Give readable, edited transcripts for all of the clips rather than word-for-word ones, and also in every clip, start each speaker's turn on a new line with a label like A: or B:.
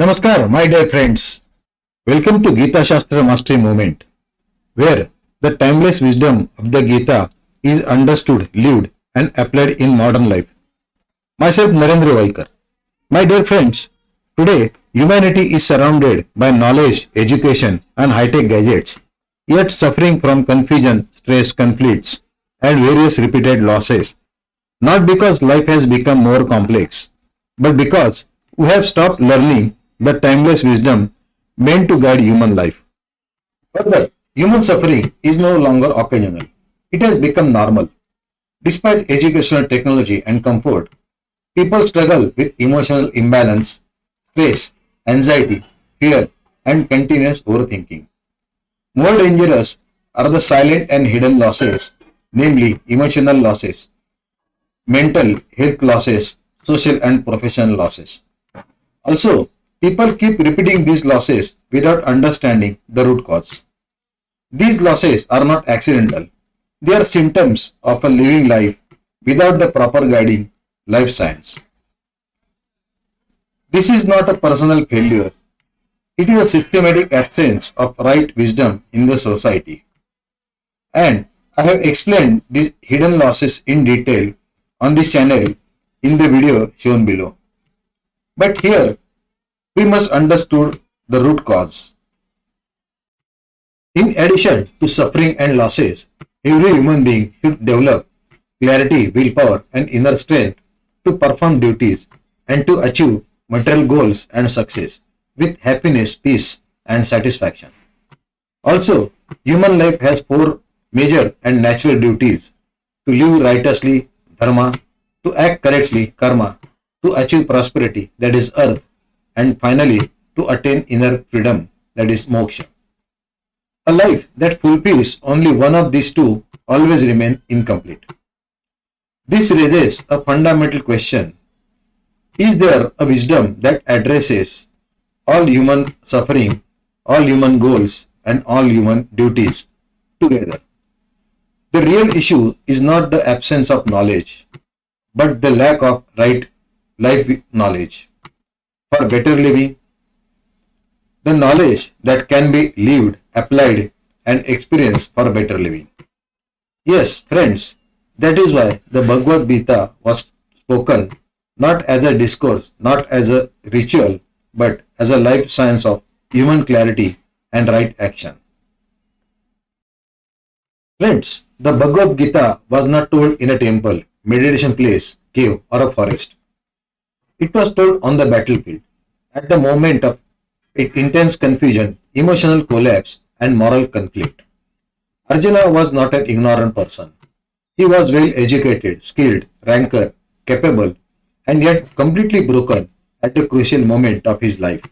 A: Namaskar, my dear friends. Welcome to GitaShastra Mastery Movement, where the timeless wisdom of the Gita is understood, lived, and applied in modern life. Myself, Narendra Vaikar. My dear friends, today humanity is surrounded by knowledge, education, and high-tech gadgets, yet suffering from confusion, stress, conflicts, and various repeated losses. Not because life has become more complex, but because we have stopped learning the timeless wisdom meant to guide human life. Further, human suffering is no longer occasional. It has become normal. Despite educational technology and comfort, people struggle with emotional imbalance, stress, anxiety, fear, and continuous overthinking. More dangerous are the silent and hidden losses, namely emotional losses, mental health losses, social and professional losses. Also, people keep repeating these losses without understanding the root cause. These losses are not accidental. They are symptoms of a living life without the proper guiding life science. This is not a personal failure. It is a systematic absence of right wisdom in the society. And I have explained these hidden losses in detail on this channel in the video shown below. But here, we must understand the root cause. In addition to suffering and losses, every human being should develop clarity, willpower, and inner strength to perform duties and to achieve material goals and success with happiness, peace, and satisfaction. Also, human life has four major and natural duties: to live righteously, dharma; to act correctly, karma; to achieve prosperity, that is earth; and finally, to attain inner freedom, that is moksha. A life that fulfills only one of these two always remains incomplete. This raises a fundamental question. Is there a wisdom that addresses all human suffering, all human goals, and all human duties together? The real issue is not the absence of knowledge, but the lack of right life knowledge. For better living, the knowledge that can be lived, applied, and experienced for better living. Yes, friends, that is why the Bhagavad Gita was spoken not as a discourse, not as a ritual, but as a life science of human clarity and right action. Friends, the Bhagavad Gita was not told in a temple, meditation place, cave, or a forest. It was told on the battlefield, at the moment of intense confusion, emotional collapse, and moral conflict. Arjuna was not an ignorant person. He was well educated, skilled, ranker, capable, and yet completely broken at a crucial moment of his life.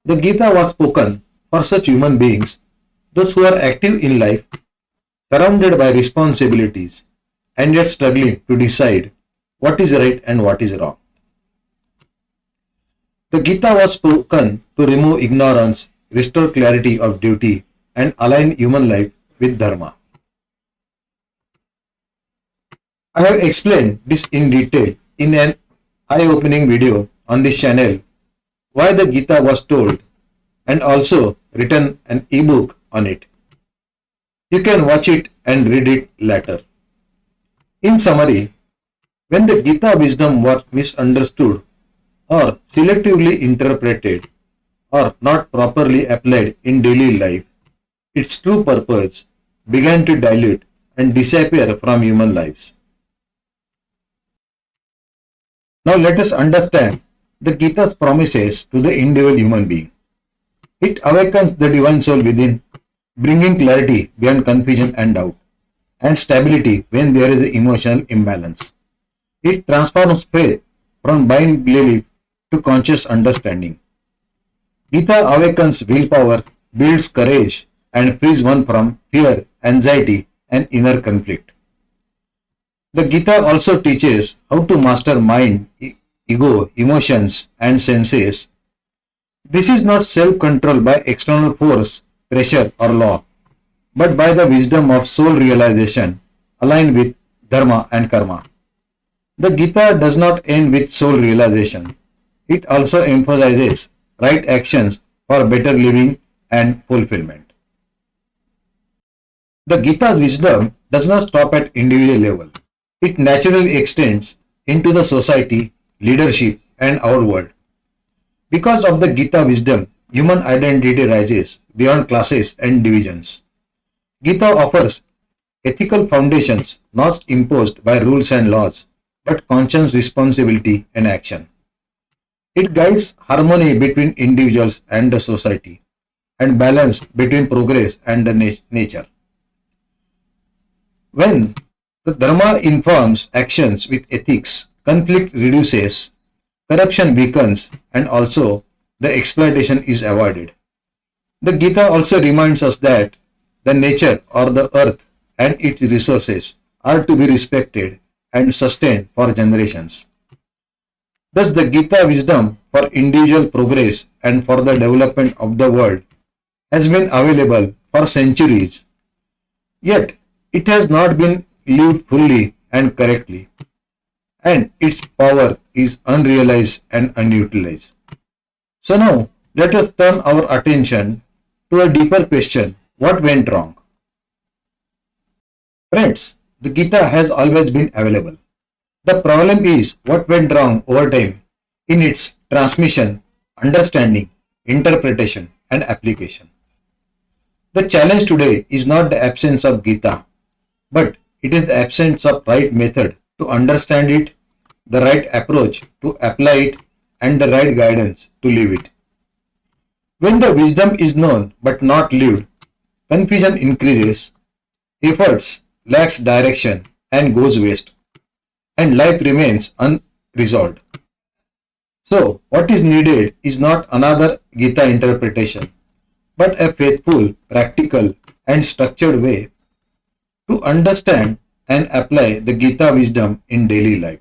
A: The Gita was spoken for such human beings, those who are active in life, surrounded by responsibilities, and yet struggling to decide what is right and what is wrong. The Gita was spoken to remove ignorance, restore clarity of duty, and align human life with dharma. I have explained this in detail in an eye-opening video on this channel, why the Gita was told, and also written an ebook on it. You can watch it and read it later. In summary, when the Gita wisdom was misunderstood or selectively interpreted or not properly applied in daily life, its true purpose began to dilute and disappear from human lives. Now let us understand the Gita's promises to the individual human being. It awakens the divine soul within, bringing clarity beyond confusion and doubt, and stability when there is emotional imbalance. It transforms faith from blind belief to conscious understanding. Gita awakens willpower, builds courage, and frees one from fear, anxiety, and inner conflict. The Gita also teaches how to master mind, ego, emotions, and senses. This is not self-control by external force, pressure, or law, but by the wisdom of soul realization aligned with dharma and karma. The Gita does not end with soul realization. It also emphasizes right actions for better living and fulfillment. The Gita's wisdom does not stop at individual level. It naturally extends into the society, leadership, and our world. Because of the Gita wisdom, human identity rises beyond classes and divisions. Gita offers ethical foundations not imposed by rules and laws, but conscious responsibility and action. It guides harmony between individuals and the society and balance between progress and the nature. When the Dharma informs actions with ethics, conflict reduces, corruption weakens, and also the exploitation is avoided. The Gita also reminds us that the nature or the earth and its resources are to be respected and sustained for generations. Thus, the Gita wisdom for individual progress and for the development of the world has been available for centuries, yet it has not been lived fully and correctly, and its power is unrealized and unutilized. So now, let us turn our attention to a deeper question: what went wrong? Friends, the Gita has always been available. The problem is what went wrong over time in its transmission, understanding, interpretation, and application. The challenge today is not the absence of Gita, but it is the absence of right method to understand it, the right approach to apply it, and the right guidance to live it. When the wisdom is known but not lived, confusion increases, efforts lacks direction and goes waste, and life remains unresolved. So, what is needed is not another Gita interpretation, but a faithful, practical, and structured way to understand and apply the Gita wisdom in daily life.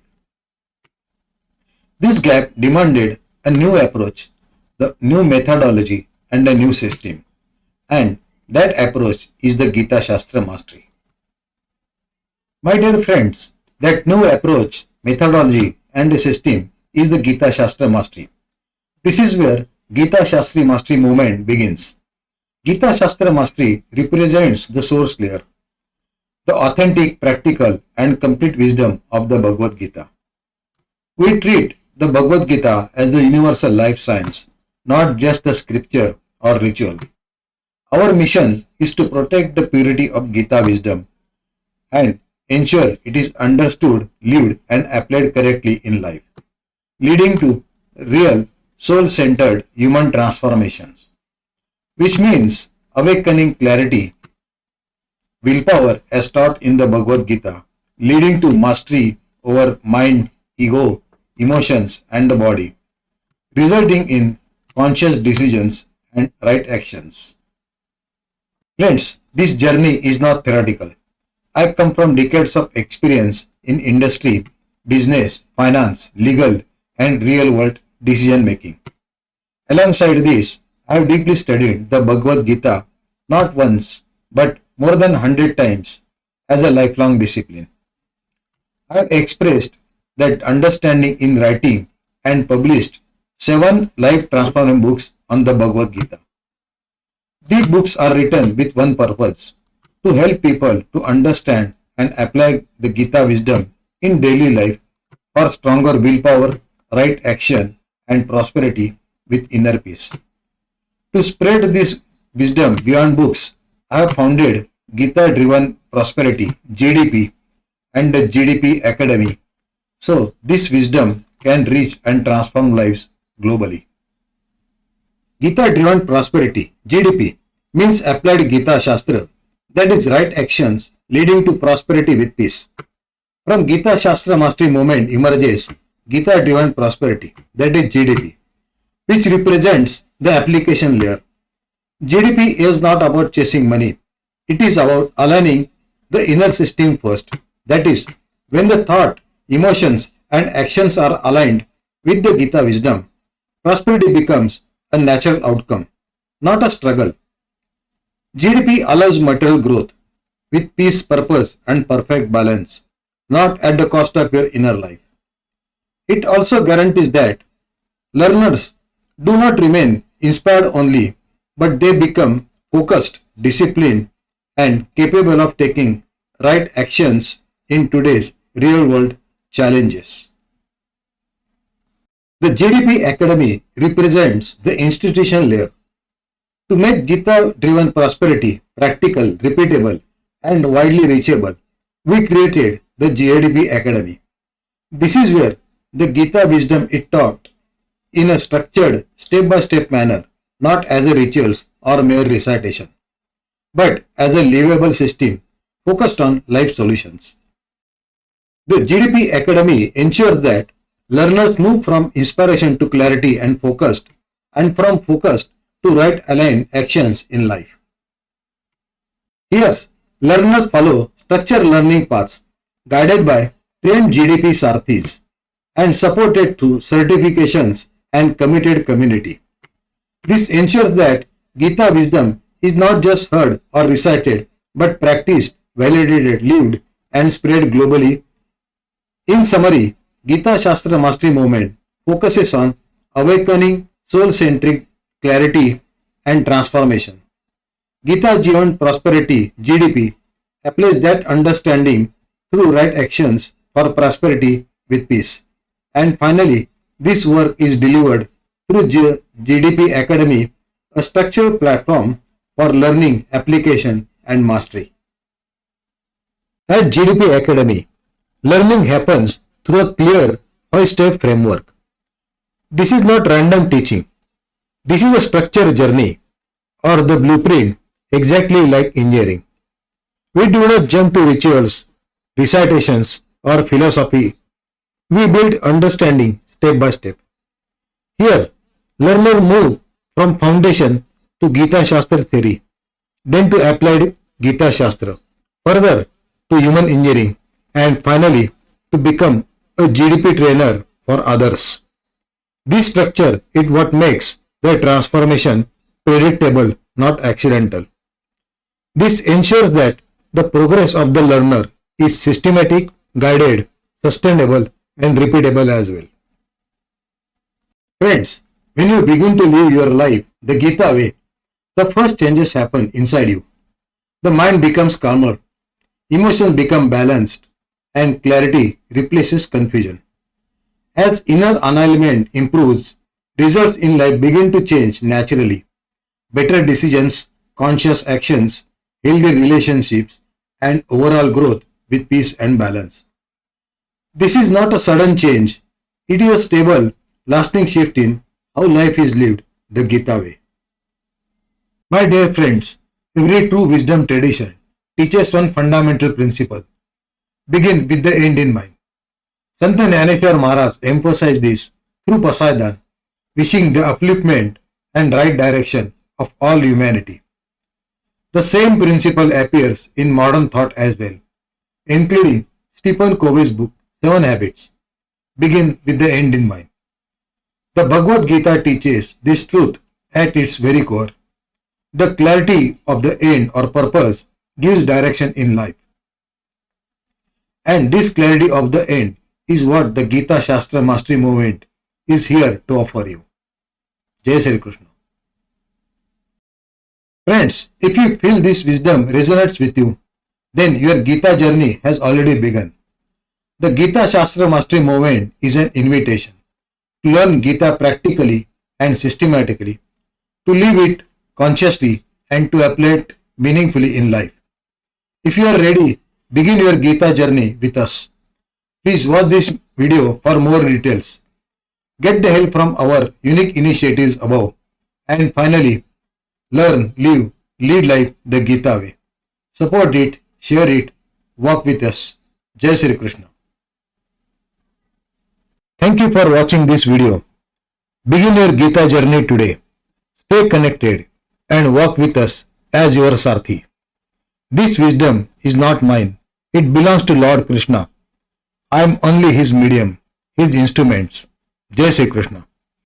A: This gap demanded a new approach, the new methodology, and a new system. And that approach is the GitaShastra Mastery. My dear friends, that new approach, methodology, and system is the GitaShastra Mastery. This is where GitaShastra Mastery movement begins. GitaShastra Mastery represents the source layer, the authentic, practical, and complete wisdom of the Bhagavad Gita. We treat the Bhagavad Gita as the universal life science, not just a scripture or ritual. Our mission is to protect the purity of Gita wisdom and ensure it is understood, lived, and applied correctly in life, leading to real soul-centered human transformations, which means awakening clarity, willpower as taught in the Bhagavad Gita, leading to mastery over mind, ego, emotions, and the body, resulting in conscious decisions and right actions. Friends, this journey is not theoretical. I come from decades of experience in industry, business, finance, legal, and real world decision making. Alongside this, I have deeply studied the Bhagavad Gita not once but more than 100 times as a lifelong discipline. I have expressed that understanding in writing and published 7 life transforming books on the Bhagavad Gita. These books are written with one purpose: to help people to understand and apply the Gita wisdom in daily life for stronger willpower, right action, and prosperity with inner peace. To spread this wisdom beyond books, I have founded Gita Driven Prosperity (GDP) and the GDP Academy, so this wisdom can reach and transform lives globally. Gita Driven Prosperity (GDP) means applied Gita Shastra, that is, right actions leading to prosperity with peace. From Gita Shastra Mastery movement emerges Gita Driven Prosperity, that is GDP, which represents the application layer. GDP is not about chasing money. It is about aligning the inner system first. That is, when the thought, emotions, and actions are aligned with the Gita wisdom, prosperity becomes a natural outcome, not a struggle. GDP allows material growth with peace, purpose, and perfect balance, not at the cost of your inner life. It also guarantees that learners do not remain inspired only, but they become focused, disciplined, and capable of taking right actions in today's real world challenges. The GDP Academy represents the institutional layer. To make Gita driven prosperity practical, repeatable, and widely reachable, we created the GDP Academy. This is where the Gita wisdom is taught in a structured, step by step manner, not as a rituals or mere recitation, but as a livable system focused on life solutions. The GDP Academy ensures that learners move from inspiration to clarity and from focused to right aligned actions in life. Here, learners follow structured learning paths guided by trained GDP Sarthis and supported through certifications and committed community. This ensures that Gita wisdom is not just heard or recited but practiced, validated, lived, and spread globally. In summary, GitaShastra Mastery Movement focuses on awakening soul-centric clarity and transformation. Gita Jivan Prosperity (GDP) applies that understanding through right actions for prosperity with peace. And finally, this work is delivered through GDP Academy, a structured platform for learning, application, and mastery. At GDP Academy, learning happens through a clear 5-step framework. This is not random teaching. This is a structured journey or the blueprint exactly like engineering. We do not jump to rituals, recitations, or philosophy. We build understanding step by step. Here, learners move from foundation to Gita Shastra theory, then to applied Gita Shastra, further to human engineering, and finally to become a GDP trainer for others. This structure is what makes the transformation predictable, not accidental. This ensures that the progress of the learner is systematic, guided, sustainable, and repeatable as well. Friends, when you begin to live your life the Gita way, the first changes happen inside you. The mind becomes calmer, emotions become balanced, and clarity replaces confusion. As inner alignment improves, results in life begin to change naturally. Better decisions, conscious actions, healthy relationships, and overall growth with peace and balance. This is not a sudden change. It is a stable, lasting shift in how life is lived the Gita way. My dear friends, every true wisdom tradition teaches one fundamental principle. Begin with the end in mind. Sant Jnaneshwar Maharaj emphasized this through Pasaidan, wishing the upliftment and right direction of all humanity. The same principle appears in modern thought as well, including Stephen Covey's book 7 Habits. Begin with the end in mind. The Bhagavad Gita teaches this truth at its very core. The clarity of the end or purpose gives direction in life. And this clarity of the end is what the GitaShastra Mastery Movement is here to offer you. Jai Shri Krishna. Friends, if you feel this wisdom resonates with you, then your Gita journey has already begun. The GitaShastra Mastery Movement is an invitation to learn Gita practically and systematically, to live it consciously, and to apply it meaningfully in life. If you are ready, begin your Gita journey with us. Please watch this video for more details. Get the help from our unique initiatives above. And finally, learn, live, lead life the Gita way. Support it, share it, walk with us. Jai Shri Krishna. Thank you for watching this video. Begin your Gita journey today. Stay connected and walk with us as your Sarthi. This wisdom is not mine. It belongs to Lord Krishna. I am only his medium, his instruments. Jai Shri Krishna.